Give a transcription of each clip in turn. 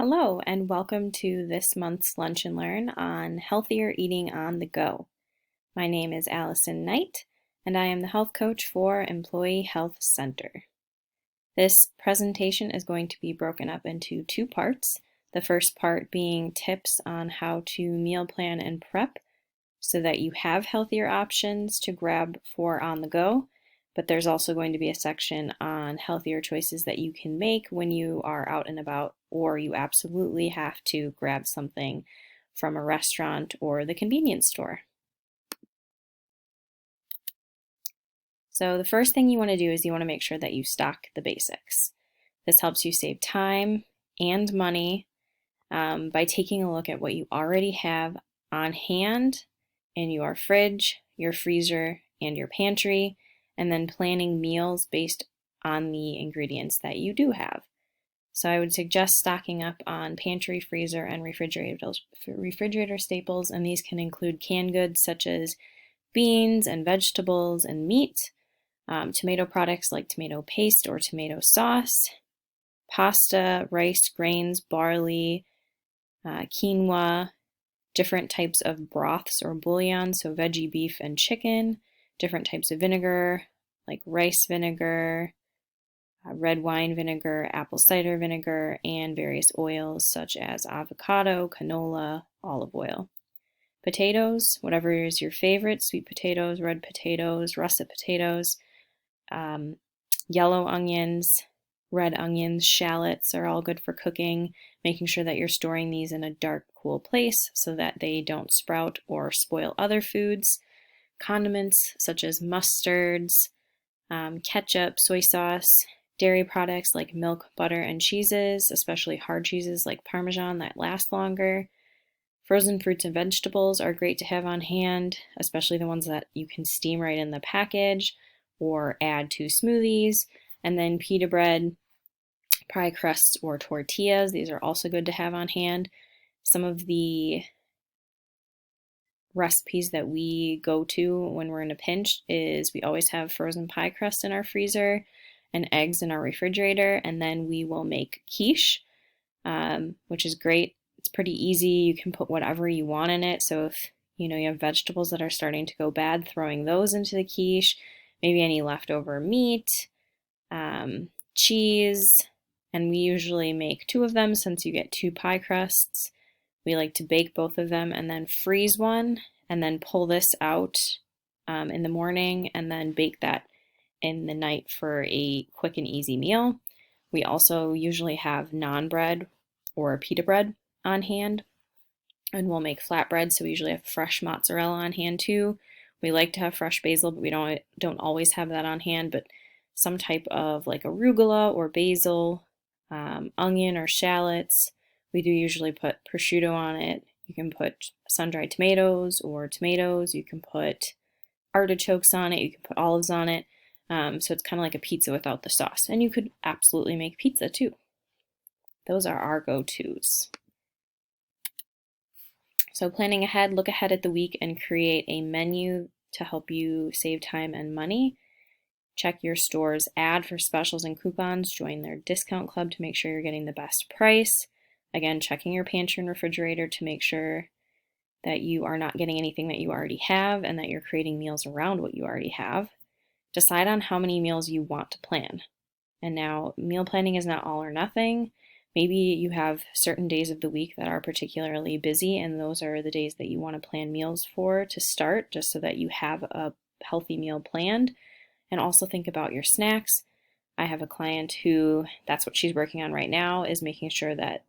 Hello, and welcome to this month's Lunch and Learn on healthier eating on the go. My name is Allison Knight, and I am the health coach for Employee Health Center. This presentation is going to be broken up into two parts. The first part being tips on how to meal plan and prep so that you have healthier options to grab for on the go. But there's also going to be a section on healthier choices that you can make when you are out and about, or you absolutely have to grab something from a restaurant or the convenience store. So the first thing you want to do is you want to make sure that you stock the basics. This helps you save time and money by taking a look at what you already have on hand in your fridge, your freezer, and your pantry, and then planning meals based on the ingredients that you do have. So I would suggest stocking up on pantry, freezer, and refrigerator staples, and these can include canned goods such as beans and vegetables and meat, tomato products like tomato paste or tomato sauce, pasta, rice, grains, barley, quinoa, different types of broths or bouillon, so veggie, beef, and chicken, different types of vinegar like rice vinegar, red wine vinegar, apple cider vinegar, and various oils such as avocado, canola, olive oil. Potatoes, whatever is your favorite, sweet potatoes, red potatoes, russet potatoes, yellow onions, red onions, shallots are all good for cooking, making sure that you're storing these in a dark, cool place so that they don't sprout or spoil other foods. Condiments such as mustards, ketchup, soy sauce, dairy products like milk, butter, and cheeses, especially hard cheeses like Parmesan that last longer. Frozen fruits and vegetables are great to have on hand, especially the ones that you can steam right in the package or add to smoothies. And then pita bread, pie crusts, or tortillas. These are also good to have on hand. Some of the recipes that we go to when we're in a pinch is we always have frozen pie crust in our freezer and eggs in our refrigerator, and then we will make quiche, which is great. It's pretty easy. You can put whatever you want in it. So if you have vegetables that are starting to go bad, throwing those into the quiche, maybe any leftover meat, cheese, and we usually make two of them since you get two pie crusts. We like to bake both of them and then freeze one and then pull this out in the morning and then bake that in the night for a quick and easy meal. We also usually have naan bread or pita bread on hand, and we'll make flatbread, so we usually have fresh mozzarella on hand too. We like to have fresh basil, but we don't always have that on hand, but some type of like arugula or basil, onion or shallots. We do usually put prosciutto on it. You can put sun-dried tomatoes or tomatoes. You can put artichokes on it. You can put olives on it. So it's kind of like a pizza without the sauce. And you could absolutely make pizza too. Those are our go-tos. So planning ahead, look ahead at the week and create a menu to help you save time and money. Check your store's ad for specials and coupons. Join their discount club to make sure you're getting the best price. Again, checking your pantry and refrigerator to make sure that you are not getting anything that you already have and that you're creating meals around what you already have. Decide on how many meals you want to plan. And now, meal planning is not all or nothing. Maybe you have certain days of the week that are particularly busy, and those are the days that you want to plan meals for to start, just so that you have a healthy meal planned. And also think about your snacks. I have a client who, that's what she's working on right now, is making sure that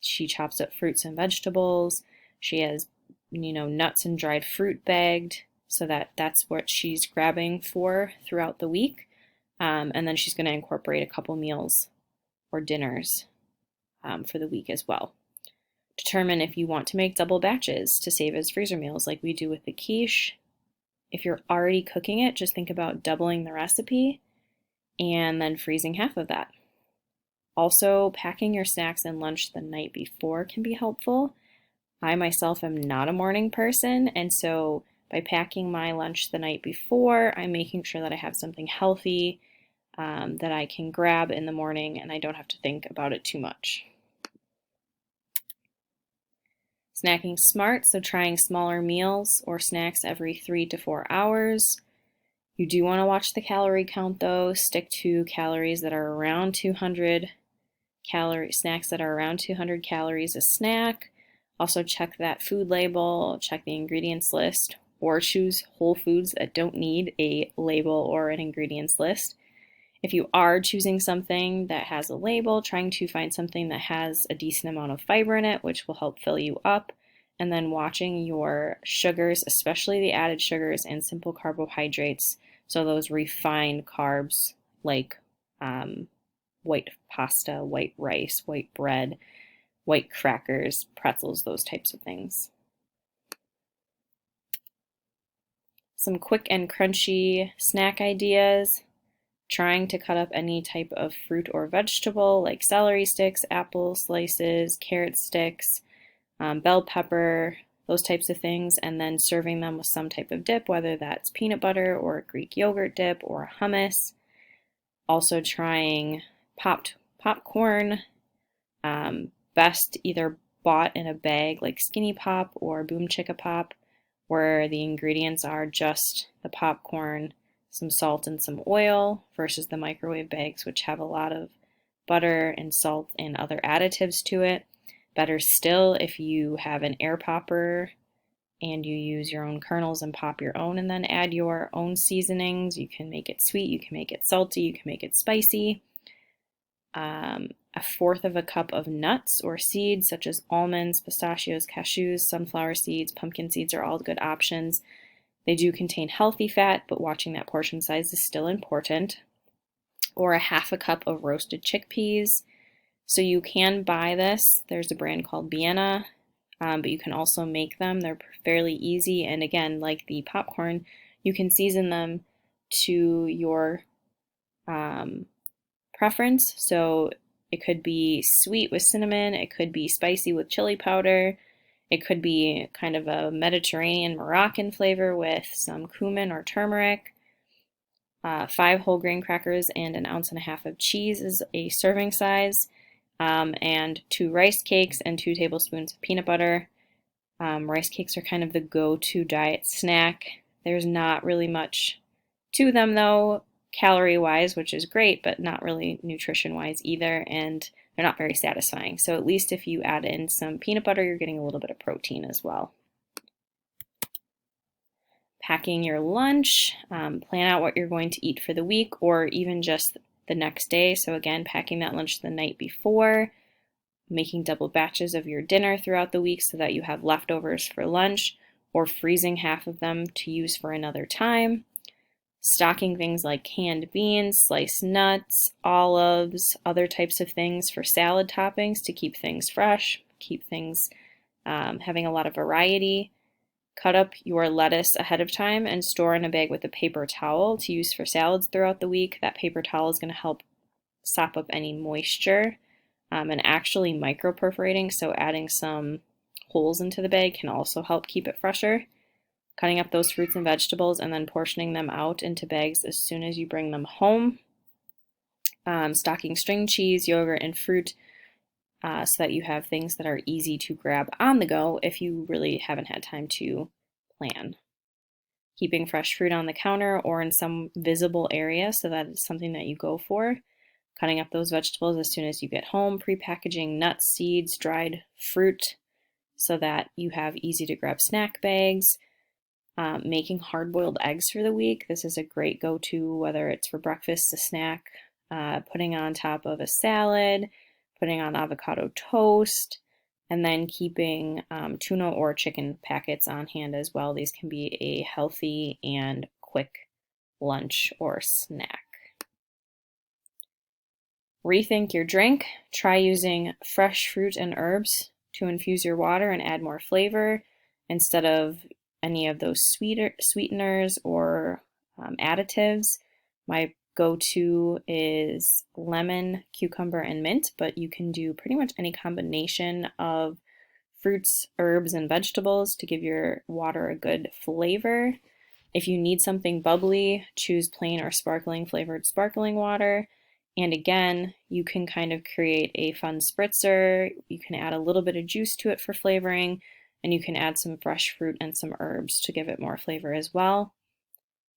she chops up fruits and vegetables. She has, nuts and dried fruit bagged so that that's what she's grabbing for throughout the week. And then she's going to incorporate a couple meals or dinners for the week as well. Determine if you want to make double batches to save as freezer meals like we do with the quiche. If you're already cooking it, just think about doubling the recipe and then freezing half of that. Also, packing your snacks and lunch the night before can be helpful. I myself am not a morning person, and so by packing my lunch the night before, I'm making sure that I have something healthy that I can grab in the morning and I don't have to think about it too much. Snacking smart, so trying smaller meals or snacks every 3 to 4 hours. You do want to watch the calorie count though. Stick to calories that are around 200 calories, snacks that are around 200 calories a snack. Also check that food label, check the ingredients list, or choose whole foods that don't need a label or an ingredients list. If you are choosing something that has a label, trying to find something that has a decent amount of fiber in it, which will help fill you up. And then watching your sugars, especially the added sugars and simple carbohydrates. So those refined carbs like white pasta, white rice, white bread, white crackers, pretzels, those types of things. Some quick and crunchy snack ideas. Trying to cut up any type of fruit or vegetable like celery sticks, apple slices, carrot sticks, bell pepper, those types of things, and then serving them with some type of dip, whether that's peanut butter or a Greek yogurt dip or hummus. Also trying popcorn, best either bought in a bag like Skinny Pop or Boom Chicka Pop, where the ingredients are just the popcorn, some salt and some oil, versus the microwave bags, which have a lot of butter and salt and other additives to it. Better still, if you have an air popper and you use your own kernels and pop your own and then add your own seasonings. You can make it sweet, you can make it salty, you can make it spicy. A fourth of a cup of nuts or seeds such as almonds, pistachios, cashews, sunflower seeds, pumpkin seeds are all good options. They do contain healthy fat, but watching that portion size is still important. Or a half a cup of roasted chickpeas. So you can buy this. There's a brand called Vienna, but you can also make them. They're fairly easy. And again, like the popcorn, you can season them to your preference. So it could be sweet with cinnamon. It could be spicy with chili powder. It could be kind of a Mediterranean Moroccan flavor with some cumin or turmeric. 5 whole grain crackers and 1.5 ounces of cheese is a serving size. And 2 rice cakes and 2 tablespoons of peanut butter. Rice cakes are kind of the go-to diet snack. There's not really much to them though, calorie-wise, which is great, but not really nutrition-wise either, and they're not very satisfying. So at least if you add in some peanut butter, you're getting a little bit of protein as well. Packing your lunch, plan out what you're going to eat for the week or even just the next day. So again, packing that lunch the night before, making double batches of your dinner throughout the week so that you have leftovers for lunch, or freezing half of them to use for another time. Stocking things like canned beans, sliced nuts, olives, other types of things for salad toppings to keep things fresh, keep things having a lot of variety. Cut up your lettuce ahead of time and store in a bag with a paper towel to use for salads throughout the week. That paper towel is going to help sop up any moisture and actually micro-perforating, so adding some holes into the bag can also help keep it fresher. Cutting up those fruits and vegetables and then portioning them out into bags as soon as you bring them home. Stocking string cheese, yogurt, and fruit so that you have things that are easy to grab on the go if you really haven't had time to plan. Keeping fresh fruit on the counter or in some visible area so that it's something that you go for. Cutting up those vegetables as soon as you get home. Pre-packaging nuts, seeds, dried fruit so that you have easy to grab snack bags. Making hard-boiled eggs for the week. This is a great go-to, whether it's for breakfast, a snack, putting on top of a salad, putting on avocado toast, and then keeping tuna or chicken packets on hand as well. These can be a healthy and quick lunch or snack. Rethink your drink. Try using fresh fruit and herbs to infuse your water and add more flavor instead of any of those sweeteners or additives. My go-to is lemon, cucumber, and mint, but you can do pretty much any combination of fruits, herbs, and vegetables to give your water a good flavor. If you need something bubbly, choose plain or sparkling flavored sparkling water. And again, you can kind of create a fun spritzer. You can add a little bit of juice to it for flavoring. and you can add some fresh fruit and some herbs to give it more flavor as well.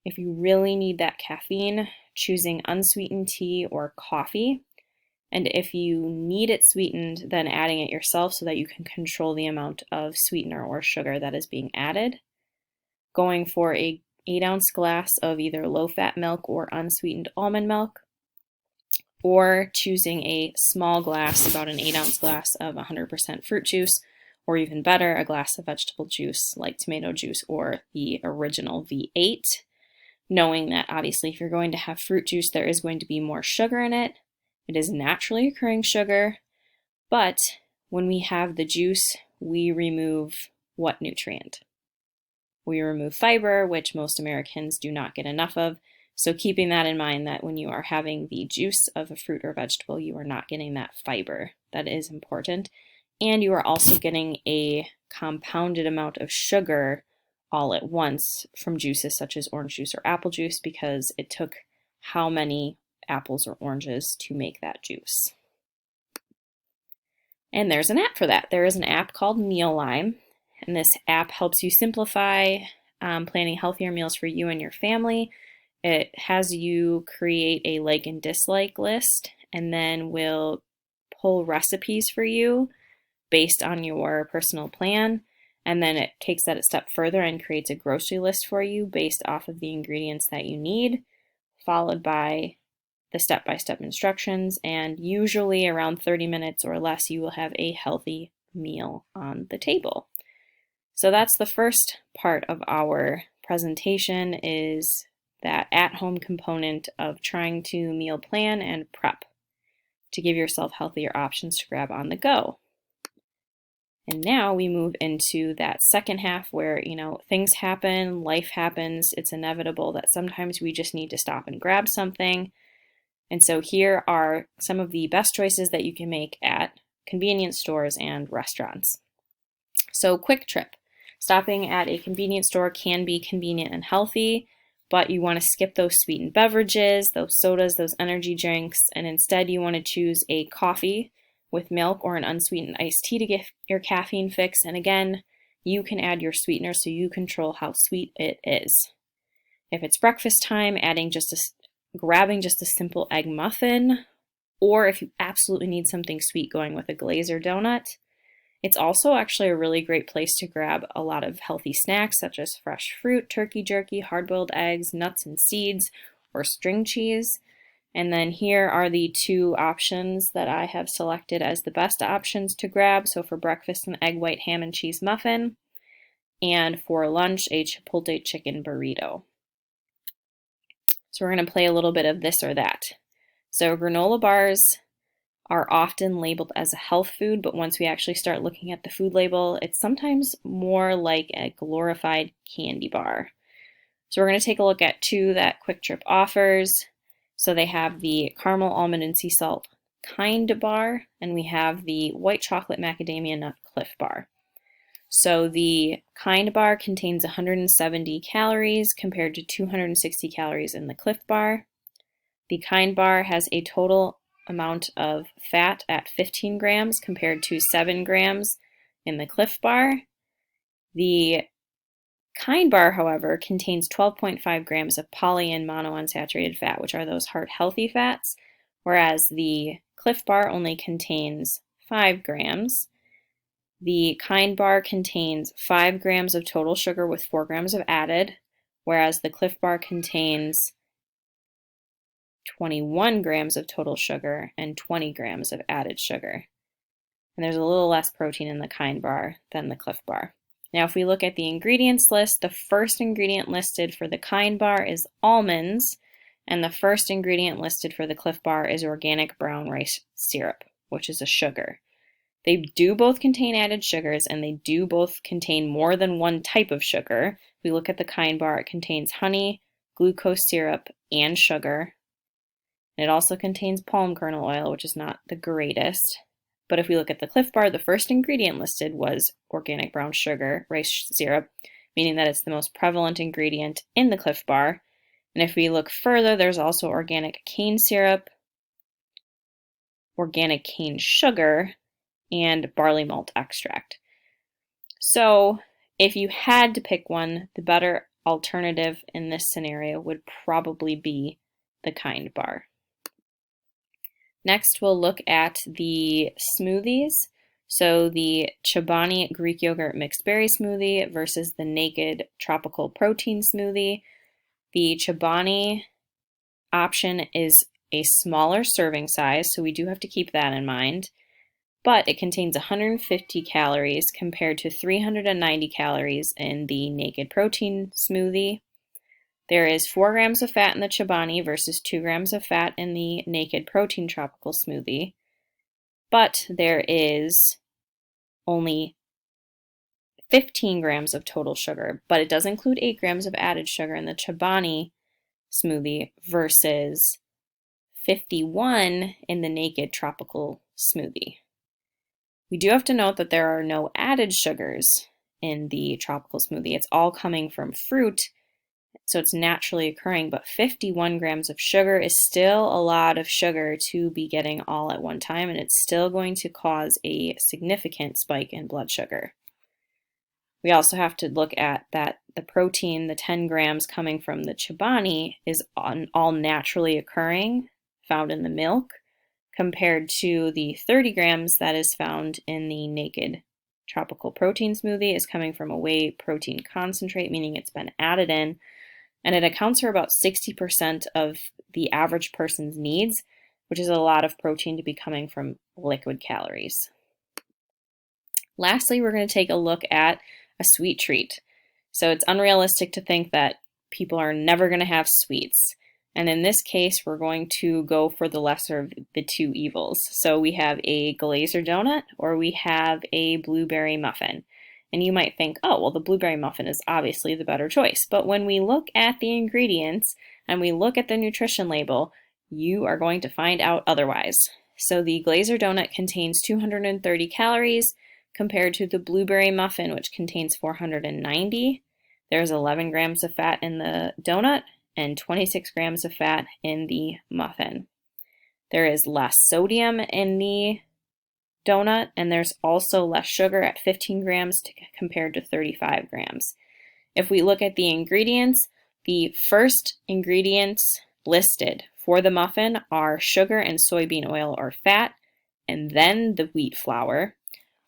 If you really need that caffeine, choosing unsweetened tea or coffee. And if you need it sweetened, then adding it yourself so that you can control the amount of sweetener or sugar that is being added. Going for a 8-ounce glass of either low-fat milk or unsweetened almond milk, or choosing a small glass, about an 8-ounce glass of 100% fruit juice, or even better, a glass of vegetable juice like tomato juice or the original V8, knowing that obviously if you're going to have fruit juice, there is going to be more sugar in it. It is naturally occurring sugar, but when we have the juice, we remove what nutrient? We remove fiber, which most Americans do not get enough of. So keeping that in mind, that when you are having the juice of a fruit or vegetable, you are not getting that fiber. That is important. And you are also getting a compounded amount of sugar all at once from juices such as orange juice or apple juice, because it took how many apples or oranges to make that juice. And there's an app for that. There is an app called Mealime, and this app helps you simplify planning healthier meals for you and your family. It has you create a like and dislike list, and then will pull recipes for you based on your personal plan. And then it takes that a step further and creates a grocery list for you based off of the ingredients that you need, followed by the step-by-step instructions, and usually around 30 minutes or less, you will have a healthy meal on the table. So that's the first part of our presentation, is that at-home component of trying to meal plan and prep to give yourself healthier options to grab on the go. And now we move into that second half where, things happen, life happens, it's inevitable that sometimes we just need to stop and grab something. And so here are some of the best choices that you can make at convenience stores and restaurants. So quick trip. Stopping at a convenience store can be convenient and healthy, but you want to skip those sweetened beverages, those sodas, those energy drinks, and instead you want to choose a coffee with milk or an unsweetened iced tea to get your caffeine fix. And again, you can add your sweetener so you control how sweet it is. If it's breakfast time, grabbing just a simple egg muffin, or if you absolutely need something sweet, going with a glaze or donut. It's also actually a really great place to grab a lot of healthy snacks such as fresh fruit, turkey jerky, hard-boiled eggs, nuts and seeds, or string cheese. And then here are the two options that I have selected as the best options to grab. So for breakfast, an egg white ham and cheese muffin, and for lunch, a chipotle chicken burrito. So we're going to play a little bit of this or that. So granola bars are often labeled as a health food, but once we actually start looking at the food label, it's sometimes more like a glorified candy bar. So we're going to take a look at two that Quick Trip offers. So they have the caramel almond and sea salt Kind bar, and we have the white chocolate macadamia nut Cliff bar. So the Kind bar contains 170 calories compared to 260 calories in the Cliff bar. The Kind bar has a total amount of fat at 15 grams compared to 7 grams in the Cliff bar. The Kind bar, however, contains 12.5 grams of poly and monounsaturated fat, which are those heart healthy fats, whereas the Cliff bar only contains 5 grams. The Kind bar contains 5 grams of total sugar with 4 grams of added, whereas the Cliff bar contains 21 grams of total sugar and 20 grams of added sugar. And there's a little less protein in the Kind bar than the Cliff bar. Now, if we look at the ingredients list, the first ingredient listed for the Kind bar is almonds, and the first ingredient listed for the Cliff bar is organic brown rice syrup, which is a sugar. They do both contain added sugars, and they do both contain more than one type of sugar. If we look at the Kind bar, it contains honey, glucose syrup, and sugar. It also contains palm kernel oil, which is not the greatest. But if we look at the Cliff bar, the first ingredient listed was organic brown sugar, rice syrup, meaning that it's the most prevalent ingredient in the Cliff bar. And if we look further, there's also organic cane syrup, organic cane sugar, and barley malt extract. So if you had to pick one, the better alternative in this scenario would probably be the Kind bar. Next, we'll look at the smoothies. So the Chobani Greek yogurt mixed berry smoothie versus the Naked tropical protein smoothie. The Chobani option is a smaller serving size, so we do have to keep that in mind. But it contains 150 calories compared to 390 calories in the Naked protein smoothie. There is 4 grams of fat in the Chobani versus 2 grams of fat in the Naked protein tropical smoothie. But there is only 15 grams of total sugar, but it does include 8 grams of added sugar in the Chobani smoothie versus 51 in the Naked tropical smoothie. We do have to note that there are no added sugars in the tropical smoothie. It's all coming from fruit, so it's naturally occurring, but 51 grams of sugar is still a lot of sugar to be getting all at one time, and it's still going to cause a significant spike in blood sugar. We also have to look at that the protein, the 10 grams coming from the Chobani, is all naturally occurring, found in the milk, compared to the 30 grams that is found in the Naked tropical protein smoothie is coming from a whey protein concentrate, meaning it's been added in, and it accounts for about 60% of the average person's needs, which is a lot of protein to be coming from liquid calories. Lastly, we're going to take a look at a sweet treat. So it's unrealistic to think that people are never going to have sweets. And in this case, we're going to go for the lesser of the two evils. So we have a glazer donut or we have a blueberry muffin. And you might think, oh, well, the blueberry muffin is obviously the better choice. But when we look at the ingredients and we look at the nutrition label, you are going to find out otherwise. So the glazer donut contains 230 calories compared to the blueberry muffin, which contains 490. There's 11 grams of fat in the donut and 26 grams of fat in the muffin. There is less sodium in the donut, and there's also less sugar at 15 grams compared to 35 grams. If we look at the ingredients, the first ingredients listed for the muffin are sugar and soybean oil or fat, and then the wheat flour,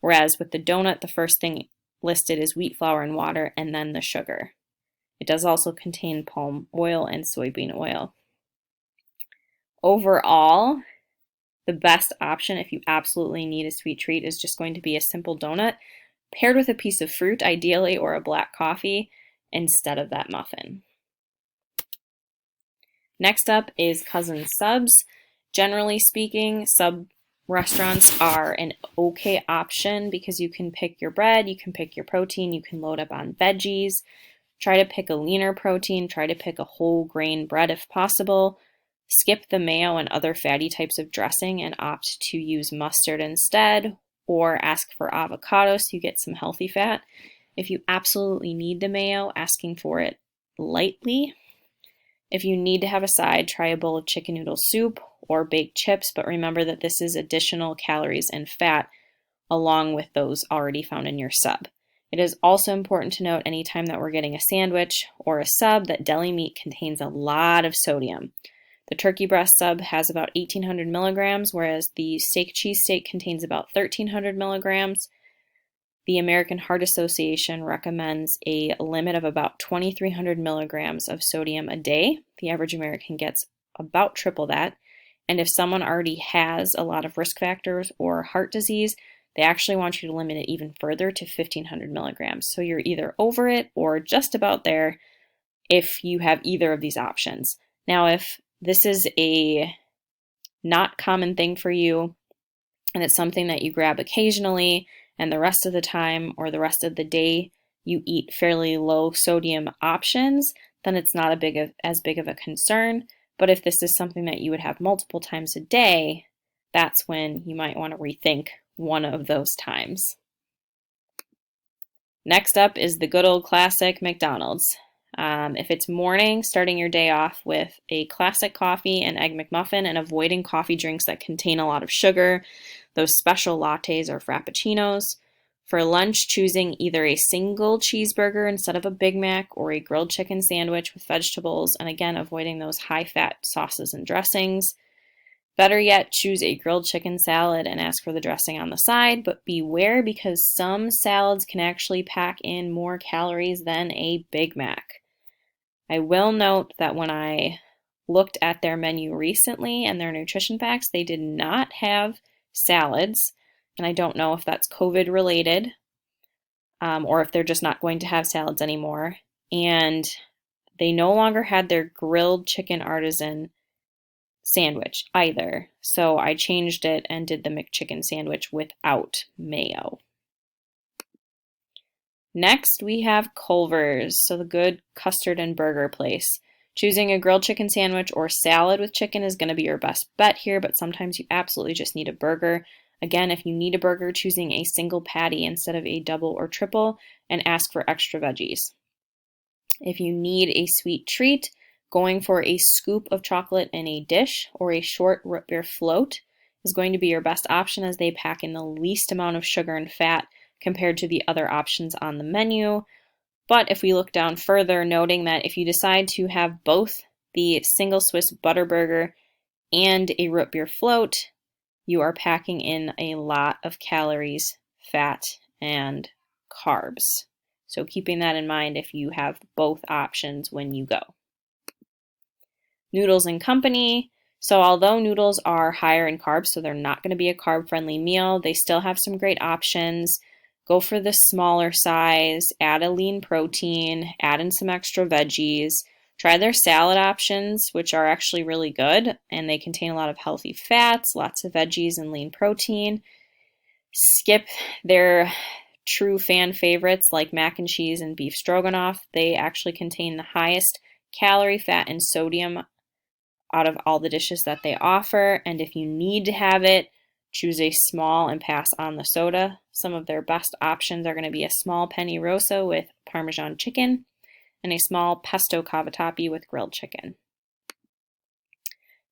whereas with the donut, the first thing listed is wheat flour and water, and then the sugar. It does also contain palm oil and soybean oil. Overall, the best option if you absolutely need a sweet treat is just going to be a simple donut paired with a piece of fruit, ideally, or a black coffee instead of that muffin. Next up is cousin subs. Generally speaking, sub restaurants are an okay option because you can pick your bread, you can pick your protein, you can load up on veggies. Try to pick a leaner protein, try to pick a whole grain bread if possible. Skip the mayo and other fatty types of dressing and opt to use mustard instead, or ask for avocado so you get some healthy fat. If you absolutely need the mayo, asking for it lightly. If you need to have a side, try a bowl of chicken noodle soup or baked chips, but remember that this is additional calories and fat along with those already found in your sub. It is also important to note anytime that we're getting a sandwich or a sub that deli meat contains a lot of sodium. The turkey breast sub has about 1,800 milligrams, whereas the steak cheesesteak contains about 1,300 milligrams. The American Heart Association recommends a limit of about 2,300 milligrams of sodium a day. The average American gets about triple that. And if someone already has a lot of risk factors or heart disease, they actually want you to limit it even further to 1,500 milligrams. So you're either over it or just about there if you have either of these options. Now, if this is a not common thing for you and it's something that you grab occasionally and the rest of the time or the rest of the day you eat fairly low sodium options, then it's not as big of a concern. But if this is something that you would have multiple times a day, that's when you might want to rethink one of those times. Next up is the good old classic McDonald's. If it's morning, starting your day off with a classic coffee and egg McMuffin and avoiding coffee drinks that contain a lot of sugar, those special lattes or frappuccinos. For lunch, choosing either a single cheeseburger instead of a Big Mac or a grilled chicken sandwich with vegetables, and again, avoiding those high-fat sauces and dressings. Better yet, choose a grilled chicken salad and ask for the dressing on the side, but beware because some salads can actually pack in more calories than a Big Mac. I will note that when I looked at their menu recently and their nutrition facts, they did not have salads, and I don't know if that's COVID related or if they're just not going to have salads anymore. And they no longer had their grilled chicken artisan sandwich either. So I changed it and did the McChicken sandwich without mayo. Next, we have Culver's, so the good custard and burger place. Choosing a grilled chicken sandwich or salad with chicken is going to be your best bet here, but sometimes you absolutely just need a burger. Again, if you need a burger, choosing a single patty instead of a double or triple, and ask for extra veggies. If you need a sweet treat, going for a scoop of chocolate in a dish or a short root beer float is going to be your best option, as they pack in the least amount of sugar and fat compared to the other options on the menu. But if we look down further, noting that if you decide to have both the single Swiss butter burger and a root beer float, you are packing in a lot of calories, fat, and carbs. So keeping that in mind if you have both options when you go. Noodles and Company. So although noodles are higher in carbs, so they're not going to be a carb-friendly meal, they still have some great options. Go for the smaller size, add a lean protein, add in some extra veggies. Try their salad options, which are actually really good, and they contain a lot of healthy fats, lots of veggies, and lean protein. Skip their true fan favorites like mac and cheese and beef stroganoff. They actually contain the highest calorie, fat, and sodium out of all the dishes that they offer, and if you need to have it, choose a small and pass on the soda. Some of their best options are going to be a small penne rosa with Parmesan chicken and a small pesto cavatappi with grilled chicken.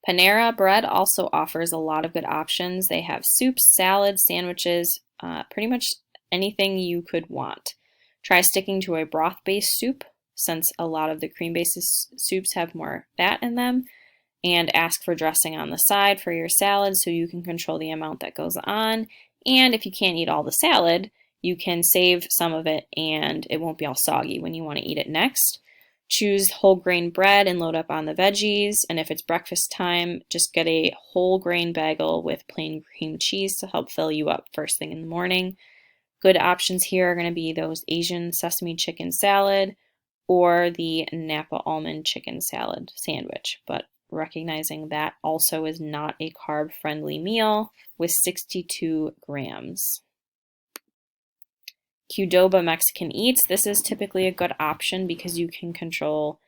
Panera Bread also offers a lot of good options. They have soups, salads, sandwiches, pretty much anything you could want. Try sticking to a broth-based soup, since a lot of the cream-based soups have more fat in them, and ask for dressing on the side for your salad so you can control the amount that goes on. And if you can't eat all the salad, you can save some of it and it won't be all soggy when you want to eat it next. Choose whole grain bread and load up on the veggies. And if it's breakfast time, just get a whole grain bagel with plain cream cheese to help fill you up first thing in the morning. Good options here are going to be those Asian sesame chicken salad or the Napa almond chicken salad sandwich. But recognizing that also is not a carb-friendly meal with 62 grams. Qdoba Mexican Eats. This is typically a good option because you can control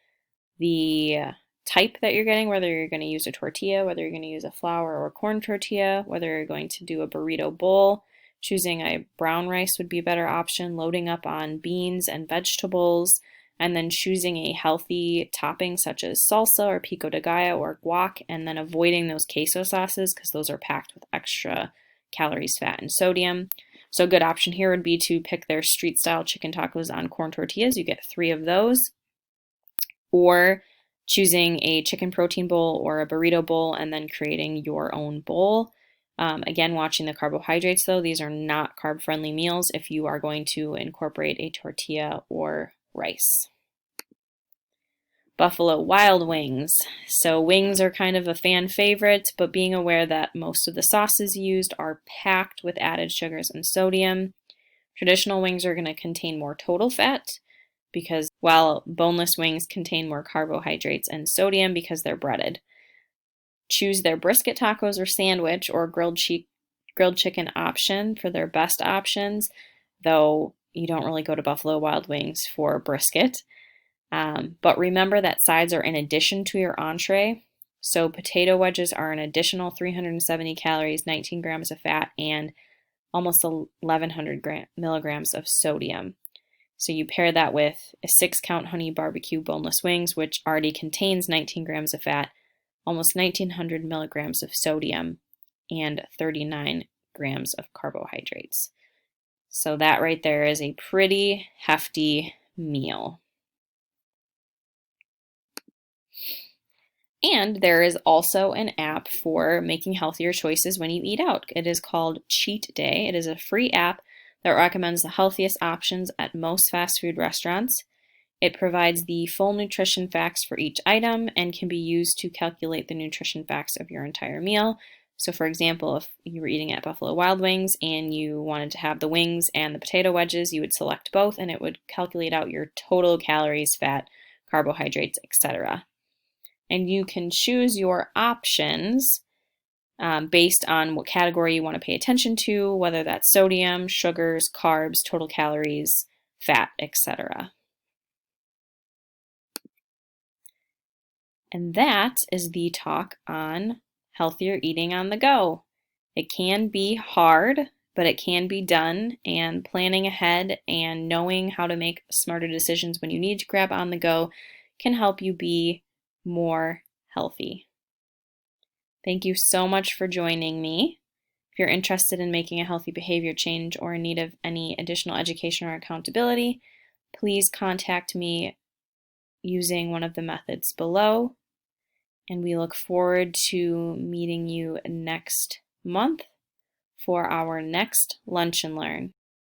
the type that you're getting, whether you're going to use a tortilla, whether you're going to use a flour or corn tortilla, whether you're going to do a burrito bowl. Choosing a brown rice would be a better option, loading up on beans and vegetables, and then choosing a healthy topping such as salsa or pico de gallo or guac, and then avoiding those queso sauces because those are packed with extra calories, fat, and sodium. So a good option here would be to pick their street style chicken tacos on corn tortillas. You get 3 of those. Or choosing a chicken protein bowl or a burrito bowl and then creating your own bowl. Again, watching the carbohydrates though, these are not carb-friendly meals if you are going to incorporate a tortilla or rice. Buffalo Wild Wings. So wings are kind of a fan favorite, but being aware that most of the sauces used are packed with added sugars and sodium. Traditional wings are going to contain more total fat because while boneless wings contain more carbohydrates and sodium because they're breaded. Choose their brisket tacos or sandwich or grilled chicken option for their best options, though you don't really go to Buffalo Wild Wings for brisket. But remember that sides are in addition to your entree. So potato wedges are an additional 370 calories, 19 grams of fat, and almost 1,100 milligrams of sodium. So you pair that with a 6-count honey barbecue boneless wings, which already contains 19 grams of fat, almost 1,900 milligrams of sodium, and 39 grams of carbohydrates. So that right there is a pretty hefty meal. And there is also an app for making healthier choices when you eat out. It is called Cheat Day. It is a free app that recommends the healthiest options at most fast food restaurants. It provides the full nutrition facts for each item and can be used to calculate the nutrition facts of your entire meal. So, for example, if you were eating at Buffalo Wild Wings and you wanted to have the wings and the potato wedges, you would select both and it would calculate out your total calories, fat, carbohydrates, etc. And you can choose your options based on what category you want to pay attention to, whether that's sodium, sugars, carbs, total calories, fat, etc. And that is the talk on healthier eating on the go. It can be hard, but it can be done, and planning ahead and knowing how to make smarter decisions when you need to grab on the go can help you be more healthy. Thank you so much for joining me. If you're interested in making a healthy behavior change or in need of any additional education or accountability, please contact me using one of the methods below. And we look forward to meeting you next month for our next Lunch and Learn.